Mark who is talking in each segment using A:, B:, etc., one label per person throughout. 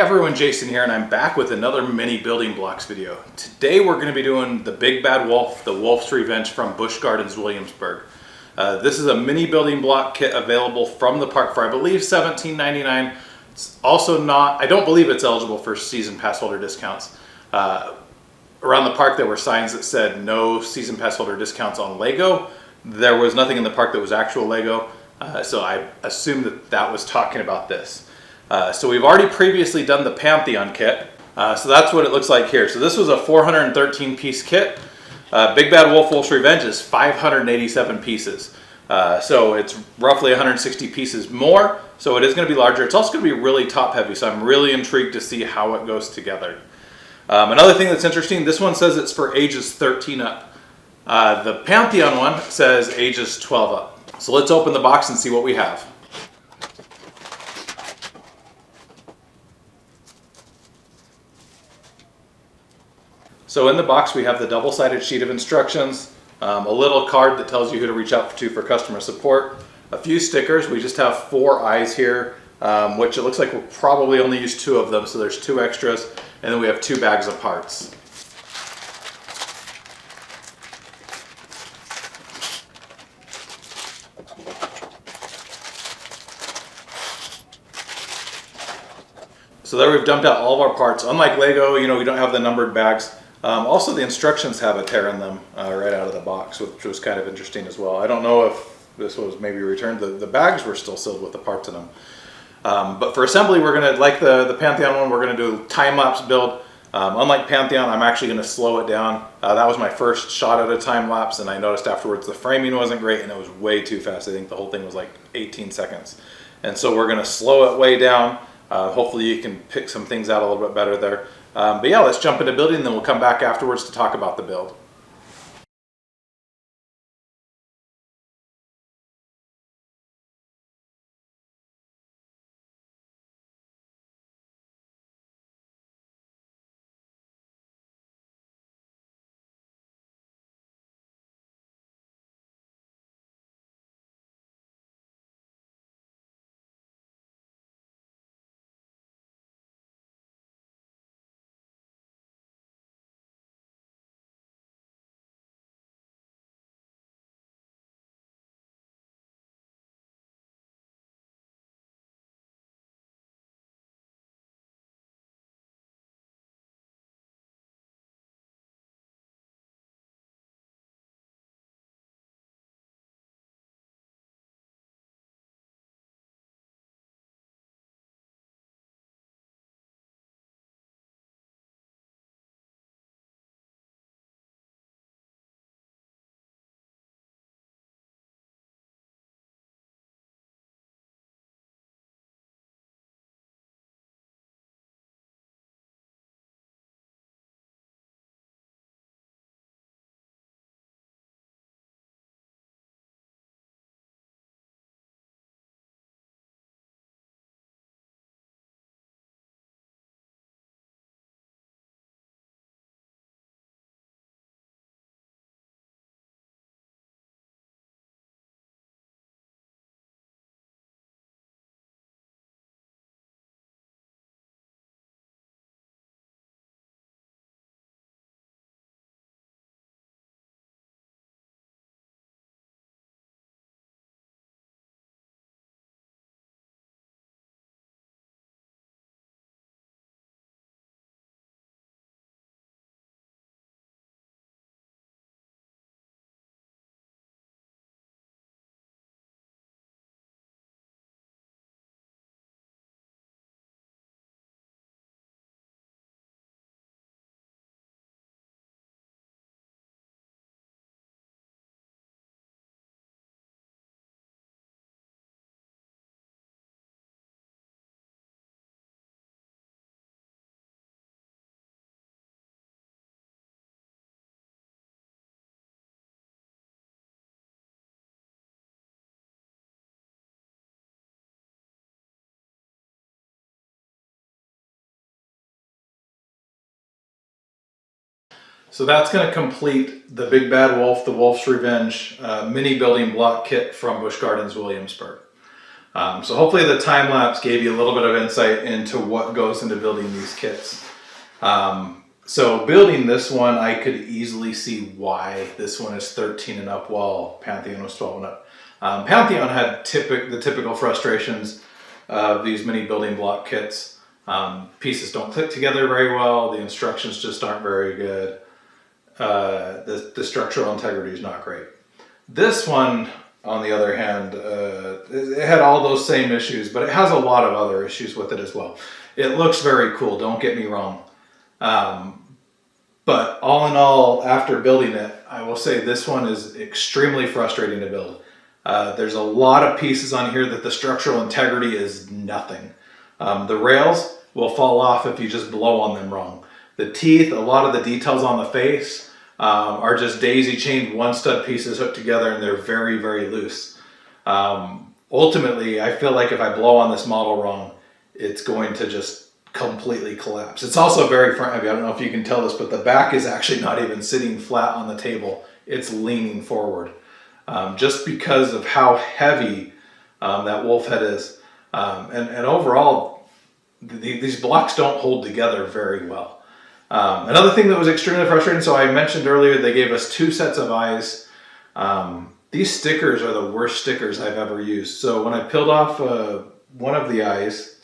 A: everyone, Jason here, and I'm back with another mini building blocks video. Today we're going to be doing the Big Bad Wolf, the Wolf's Revenge from Busch Gardens Williamsburg. This is a mini building block kit available from the park for, I believe, $17.99. It's also not, I don't believe it's eligible for season pass holder discounts. Around the park there were signs that said no season pass holder discounts on Lego. There was nothing in the park that was actual Lego, so I assumed that that was talking about this. So we've already previously done the Pantheon kit, so that's what it looks like here. So this was a 413 piece kit. Big Bad Wolf Wolf's Revenge is 587 pieces. So it's roughly 160 pieces more, so it is going to be larger. It's also going to be really top heavy, so I'm really intrigued to see how it goes together. Another thing that's interesting, this one says it's for ages 13 up. The Pantheon one says ages 12 up. So let's open the box and see what we have. So in the box we have the double-sided sheet of instructions, a little card that tells you who to reach out to for customer support, a few stickers. We just have 4 eyes here, which it looks like we'll probably only use 2 of them, so there's 2 extras, and then we have 2 bags of parts. So there we've dumped out all of our parts. Unlike Lego, you know, we don't have the numbered bags. Also, the instructions have a tear in them right out of the box, which was kind of interesting as well. I don't know if this was maybe returned. The bags were still sealed with the parts in them. But for assembly, we're going to, like the Pantheon one, we're going to do time-lapse build. Unlike Pantheon, I'm actually going to slow it down. That was my first shot at a time-lapse, and I noticed afterwards the framing wasn't great, and it was way too fast. I think the whole thing was like 18 seconds. And so we're going to slow it way down. Hopefully you can pick some things out a little bit better there. But yeah, let's jump into building, and then we'll come back afterwards to talk about the build. So that's going to complete the Big Bad Wolf, the Wolf's Revenge mini building block kit from Busch Gardens Williamsburg. So hopefully the time lapse gave you a little bit of insight into what goes into building these kits. So building this one, I could easily see why this one is 13 and up while Pantheon was 12 and up. Pantheon had the typical frustrations of these mini building block kits. Pieces don't click together very well. The instructions just aren't very good. The structural integrity is not great. This one, on the other hand, it had all those same issues, but it has a lot of other issues with it as well. It looks very cool, don't get me wrong. But all in all, after building it, I will say this one is extremely frustrating to build. There's a lot of pieces on here that the structural integrity is nothing. The rails will fall off if you just blow on them wrong. The teeth, a lot of the details on the face are just daisy chained one stud pieces hooked together, and they're very, very loose. Ultimately, I feel like if I blow on this model wrong, it's going to just completely collapse. It's also very front heavy. I don't know if you can tell this, but the back is actually not even sitting flat on the table. It's leaning forward. Just because of how heavy that wolf head is. And overall, these blocks don't hold together very well. Another thing that was extremely frustrating, so I mentioned earlier they gave us 2 sets of eyes. These stickers are the worst stickers I've ever used. So when I peeled off one of the eyes,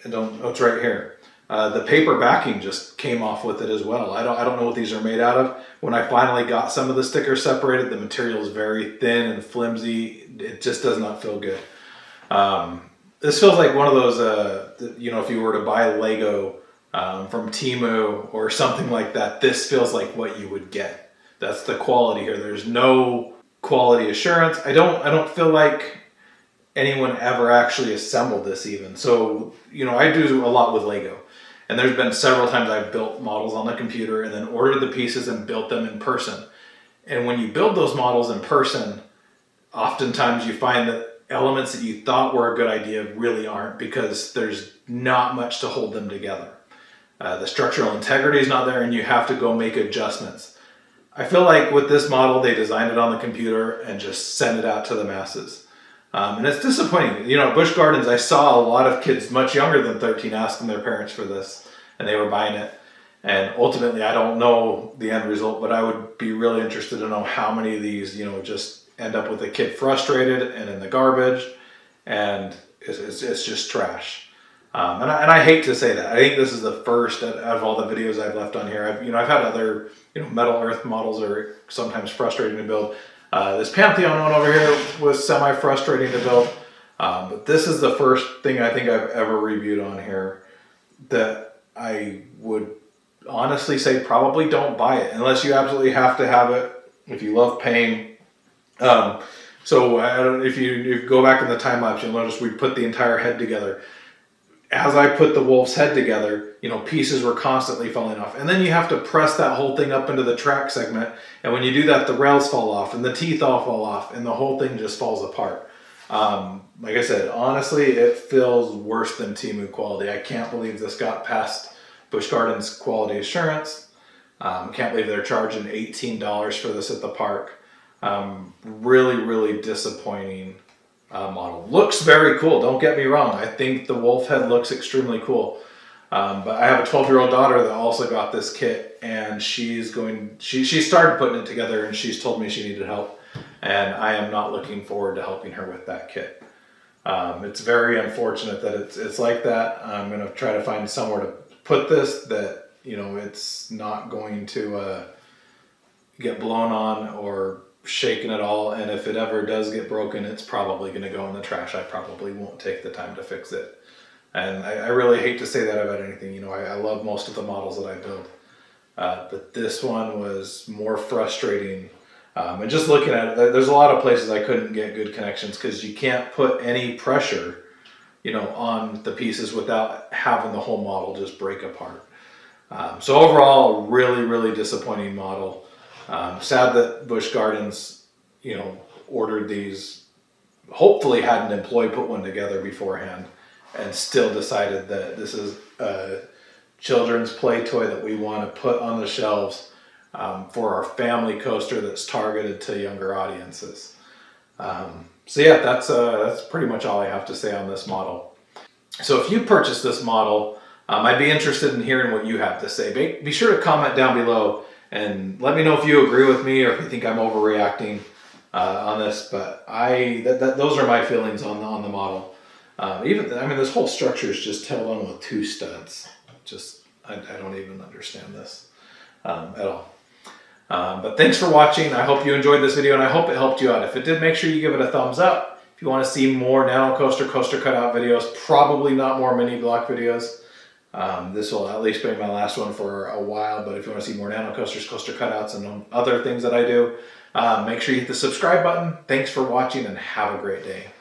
A: it's right here. The paper backing just came off with it as well. I don't know what these are made out of. When I finally got some of the stickers separated, the material is very thin and flimsy. It just does not feel good. This feels like one of those, if you were to buy Lego from Temu or something like that, this feels like what you would get. That's the quality here. There's no quality assurance. I don't feel like anyone ever actually assembled this even. So, I do a lot with Lego. And there's been several times I've built models on the computer and then ordered the pieces and built them in person. And when you build those models in person, oftentimes you find that elements that you thought were a good idea really aren't, because there's not much to hold them together. The structural integrity is not there, and you have to go make adjustments. I feel like with this model, they designed it on the computer and just sent it out to the masses. And it's disappointing. At Busch Gardens, I saw a lot of kids much younger than 13 asking their parents for this, and they were buying it. And ultimately, I don't know the end result, but I would be really interested to know how many of these, just end up with a kid frustrated and in the garbage, and it's just trash. And I hate to say that. I think this is the first out of all the videos I've left on here. I've had other, metal earth models that are sometimes frustrating to build. This Pantheon one over here was semi-frustrating to build, but this is the first thing I think I've ever reviewed on here that I would honestly say probably don't buy it unless you absolutely have to have it if you love pain. So if you go back in the time lapse, you'll notice we put the entire head together. As I put the wolf's head together, pieces were constantly falling off. And then you have to press that whole thing up into the track segment. And when you do that, the rails fall off and the teeth all fall off and the whole thing just falls apart. Like I said, honestly, it feels worse than Temu quality. I can't believe this got past Busch Gardens quality assurance. Can't believe they're charging $18 for this at the park. Really, really disappointing model. Looks very cool, don't get me wrong. I think the wolf head looks extremely cool. But I have a 12-year-old daughter that also got this kit, and she started putting it together, and she's told me she needed help. And I am not looking forward to helping her with that kit. It's very unfortunate that it's like that. I'm going to try to find somewhere to put this that, it's not going to get blown on or shaken at all. And if it ever does get broken, it's probably going to go in the trash. I probably won't take the time to fix it. And I really hate to say that about anything. I love most of the models that I build. But this one was more frustrating. And just looking at it, there's a lot of places I couldn't get good connections because you can't put any pressure, on the pieces without having the whole model just break apart. So overall, really, really disappointing model. Sad that Busch Gardens, ordered these, hopefully had an employee put one together beforehand, and still decided that this is a children's play toy that we want to put on the shelves for our family coaster that's targeted to younger audiences. So yeah, that's pretty much all I have to say on this model. So if you purchase this model, I'd be interested in hearing what you have to say. Be sure to comment down below and let me know if you agree with me or if you think I'm overreacting on this. But those are my feelings on the model. I mean, this whole structure is just held on with 2 studs. I don't even understand this at all. But thanks for watching. I hope you enjoyed this video and I hope it helped you out. If it did, make sure you give it a thumbs up. If you want to see more Nano Coaster cutout videos, probably not more mini block videos. This will at least be my last one for a while, but if you want to see more Nano Coasters, coaster cutouts, and other things that I do, make sure you hit the subscribe button. Thanks for watching and have a great day.